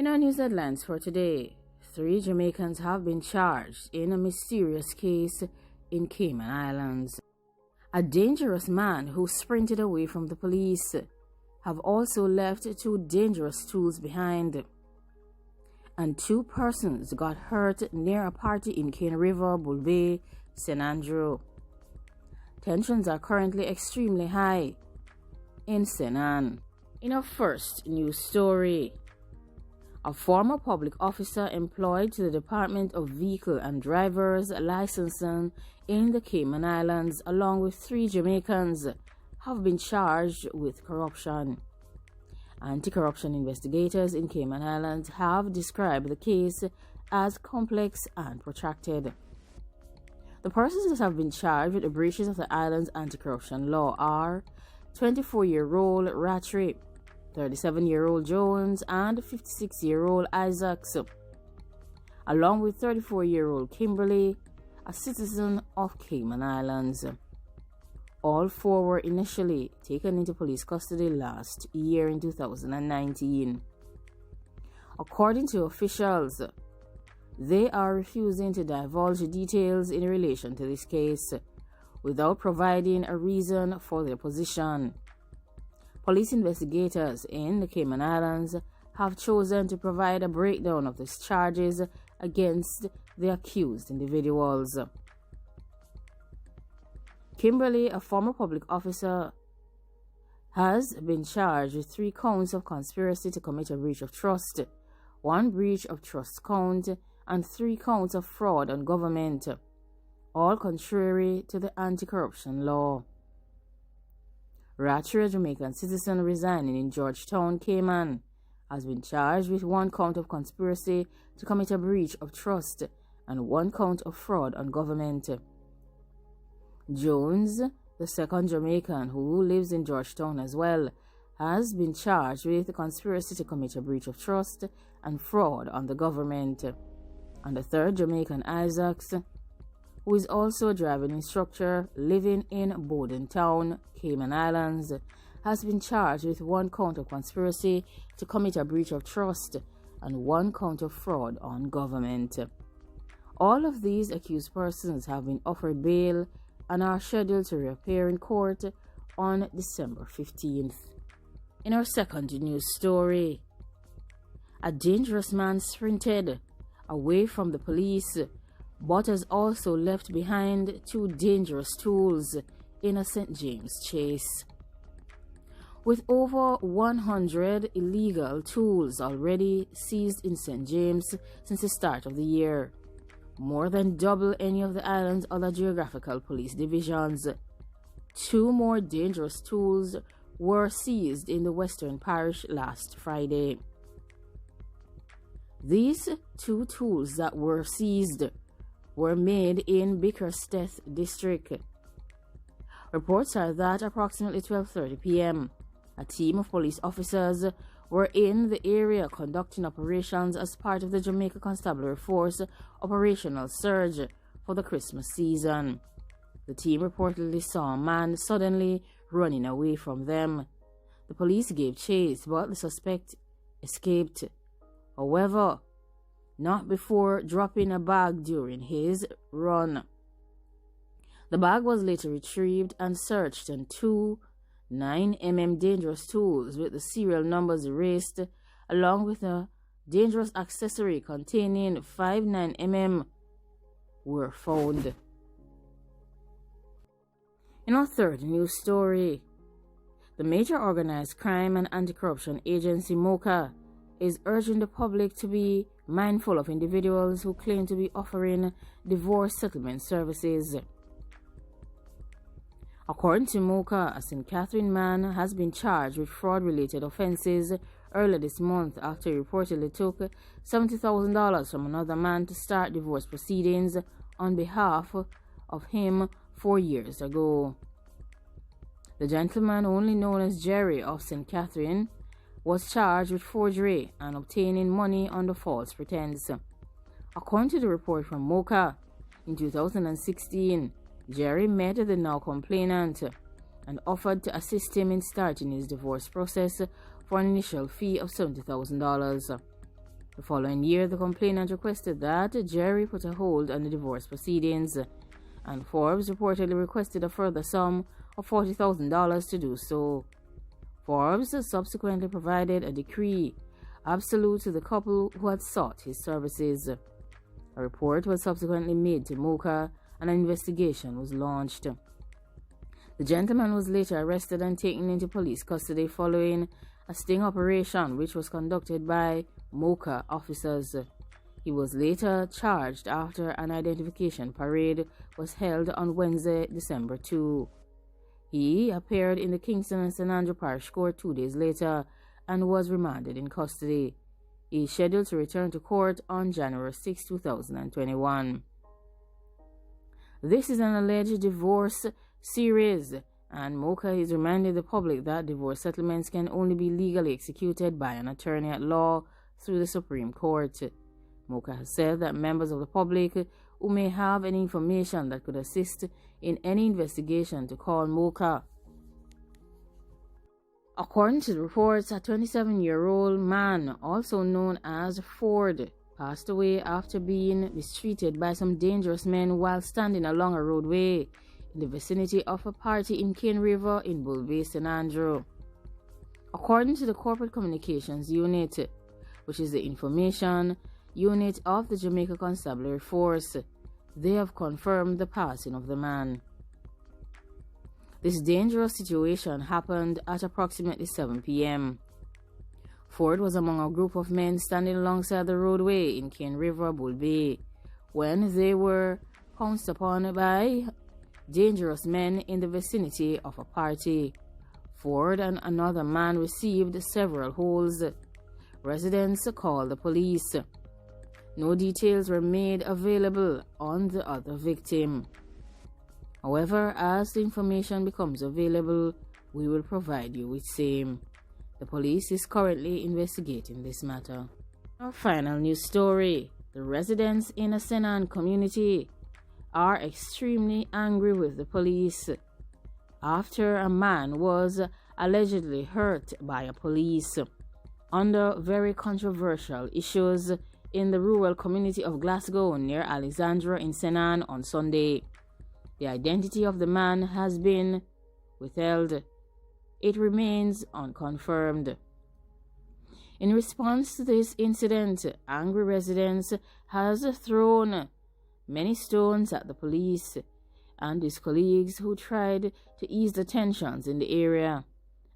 In our news headlines for today, 3 Jamaicans have been charged in a mysterious case in Cayman Islands. A dangerous man who sprinted away from the police have also left 2 dangerous tools behind. And 2 persons got hurt near a party in Cane River, Bull Bay, St. Andrew. Tensions are currently extremely high in St. Ann. In our first news story, a former public officer employed to the Department of Vehicle and Drivers Licensing in the Cayman Islands, along with 3 Jamaicans, have been charged with corruption. Anti-corruption investigators in Cayman Islands have described the case as complex and protracted. The persons that have been charged with the breaches of the island's anti-corruption law are 24-year-old Rattray, 37-year-old Jones, and 56-year-old Isaacs, along with 34-year-old Kimberly, a citizen of Cayman Islands. All 4 were initially taken into police custody last year in 2019. According to officials, they are refusing to divulge details in relation to this case, without providing a reason for their position. Police investigators in the Cayman Islands have chosen to provide a breakdown of these charges against the accused individuals. Kimberly, a former public officer, has been charged with 3 counts of conspiracy to commit a breach of trust, 1 breach of trust count, and 3 counts of fraud on government, all contrary to the anti-corruption law. Rattray, a Jamaican citizen residing in Georgetown, Cayman, has been charged with 1 count of conspiracy to commit a breach of trust and 1 count of fraud on government. Jones, the second Jamaican who lives in Georgetown as well, has been charged with conspiracy to commit a breach of trust and fraud on the government. And the third Jamaican, Isaacs, who is also a driving instructor living in Bordentown, Cayman Islands, has been charged with 1 count of conspiracy to commit a breach of trust and 1 count of fraud on government. All of these accused persons have been offered bail and are scheduled to reappear in court on December 15th. In our second news story, a dangerous man sprinted away from the police but has also left behind 2 dangerous tools in a St. James chase. With over 100 illegal tools already seized in St. James since the start of the year, more than double any of the island's other geographical police divisions, 2 more dangerous tools were seized in the Western Parish last Friday. These 2 tools that were seized were made in Bickersteth district. Reports are that approximately 12:30 p.m., a team of police officers were in the area conducting operations as part of the Jamaica Constabulary Force operational surge for the Christmas season. The team reportedly saw a man suddenly running away from them. The police gave chase, but the suspect escaped. However, not before dropping a bag during his run. The bag was later retrieved and searched, and 2 9mm dangerous tools with the serial numbers erased, along with a dangerous accessory containing 5 9mm, were found. In our third news story, the major organized crime and anti-corruption agency MOCA is urging the public to be mindful of individuals who claim to be offering divorce settlement services. According to MOCA, a St. Catherine man has been charged with fraud-related offenses earlier this month after he reportedly took $70,000 from another man to start divorce proceedings on behalf of him 4 years ago. The gentleman, only known as Jerry of St. Catherine, was charged with forgery and obtaining money under false pretense. According to the report from MOCA, in 2016, Jerry met the now complainant and offered to assist him in starting his divorce process for an initial fee of $70,000. The following year, the complainant requested that Jerry put a hold on the divorce proceedings, and Forbes reportedly requested a further sum of $40,000 to do so. Forbes subsequently provided a decree absolute to the couple who had sought his services. A report was subsequently made to Mocha, and an investigation was launched. The gentleman was later arrested and taken into police custody following a sting operation which was conducted by Mocha officers. He was later charged after an identification parade was held on Wednesday, December 2. He appeared in the Kingston and St. Andrew Parish Court 2 days later and was remanded in custody. He is scheduled to return to court on January 6, 2021. This is an alleged divorce series, and Mocha is reminding the public that divorce settlements can only be legally executed by an attorney at law through the Supreme Court. Mocha has said that members of the public who may have any information that could assist in any investigation to call Mocha. According to the reports, a 27-year-old man, also known as Ford, passed away after being mistreated by some dangerous men while standing along a roadway in the vicinity of a party in Cane River in Bull Bay, St. Andrew. According to the Corporate Communications Unit, which is the information unit of the Jamaica Constabulary Force, they have confirmed the passing of the man. This dangerous situation happened at approximately 7 p.m. Ford was among a group of men standing alongside the roadway in Cane River, Bull Bay, when they were pounced upon by dangerous men in the vicinity of a party. Ford and another man received several holes. Residents called the police. No details were made available on the other victim. However, as the information becomes available, we will provide you with same. The police is currently investigating this matter. Our final news story. The residents in a Senan community are extremely angry with the police after a man was allegedly hurt by a police under very controversial issues in the rural community of Glasgow near Alexandra in Senan on Sunday. The identity of the man has been withheld. It remains unconfirmed. In response to this incident, angry residents has thrown many stones at the police and his colleagues who tried to ease the tensions in the area,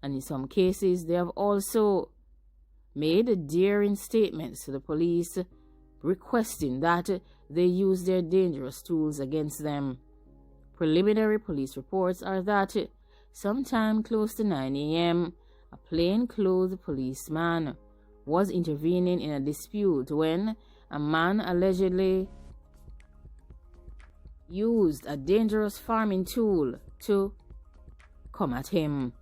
and in some cases they have also made daring statements to the police requesting that they use their dangerous tools against them. Preliminary police reports are that sometime close to 9 a.m., a plainclothes policeman was intervening in a dispute when a man allegedly used a dangerous farming tool to come at him.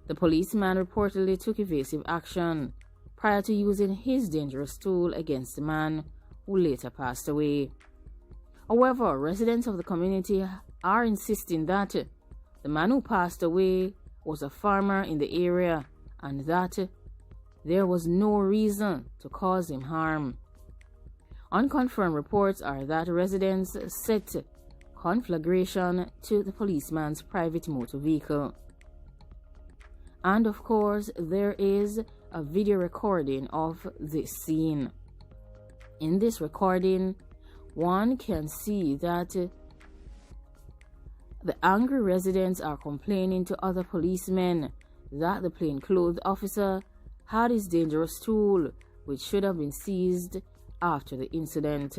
The policeman reportedly took evasive action prior to using his dangerous tool against the man, who later passed away. However, residents of the community are insisting that the man who passed away was a farmer in the area and that there was no reason to cause him harm. Unconfirmed reports are that residents set conflagration to the policeman's private motor vehicle. And of course, there is a video recording of this scene. In this recording, one can see that the angry residents are complaining to other policemen that the plainclothes officer had his dangerous tool, which should have been seized after the incident.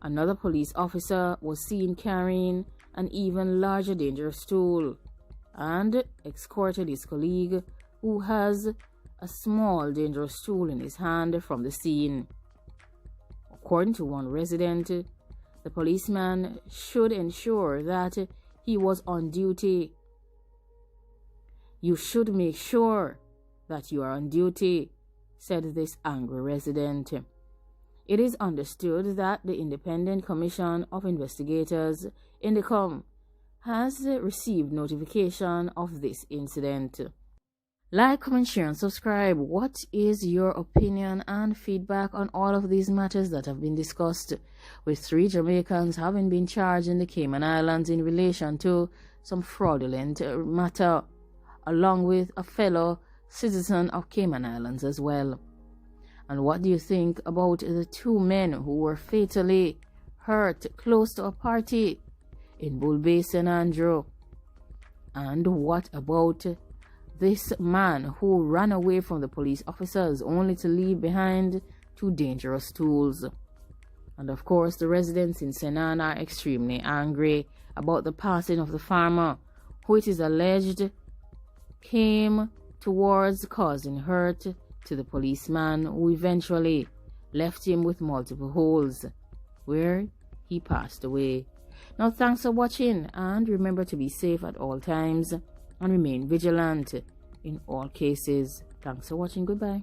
Another police officer was seen carrying an even larger dangerous tool and escorted his colleague, who has a small dangerous tool in his hand, from the scene. According to one resident, the policeman should ensure that he was on duty. You should make sure that you are on duty, said this angry resident. It is understood that the Independent Commission of Investigators, INDECOM, has received notification of this incident. Like, comment, share, and subscribe. What is your opinion and feedback on all of these matters that have been discussed, with 3 Jamaicans having been charged in the Cayman Islands in relation to some fraudulent matter, along with a fellow citizen of Cayman Islands as well? And what do you think about the 2 men who were fatally hurt close to a party in Bull Bay, St. Andrew? And what about this man who ran away from the police officers only to leave behind 2 dangerous tools? And of course, the residents in Senan are extremely angry about the passing of the farmer, who it is alleged came towards causing hurt to the policeman, who eventually left him with multiple holes, where he passed away. Now, thanks for watching, and remember to be safe at all times and remain vigilant in all cases. Thanks for watching. Goodbye.